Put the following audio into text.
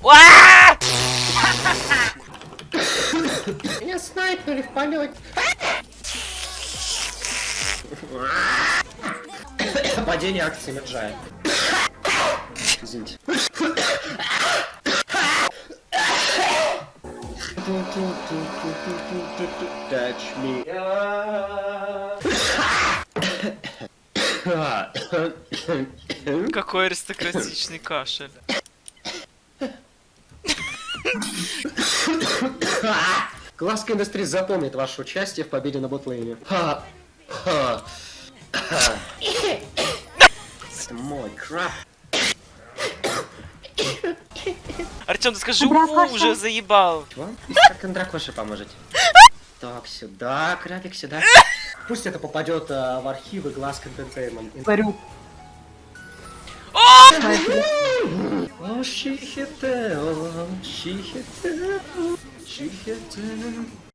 Уа! Меня снайперили в полете. Падение акции Меджая. Извините. Touch me. Какой аристократичный кашель. Глазка индустрии запомнит ваше участие в победе на ботлейне. Это мой краб. Артем, ты скажи уфу, уже заебал. Чего? Как Андракоши поможете? Так, сюда, крабик, сюда. Пусть это попадет в архивы Glass Entertainment. Говорю. О! Oh, she hit the, oh, she hit the, she hit the.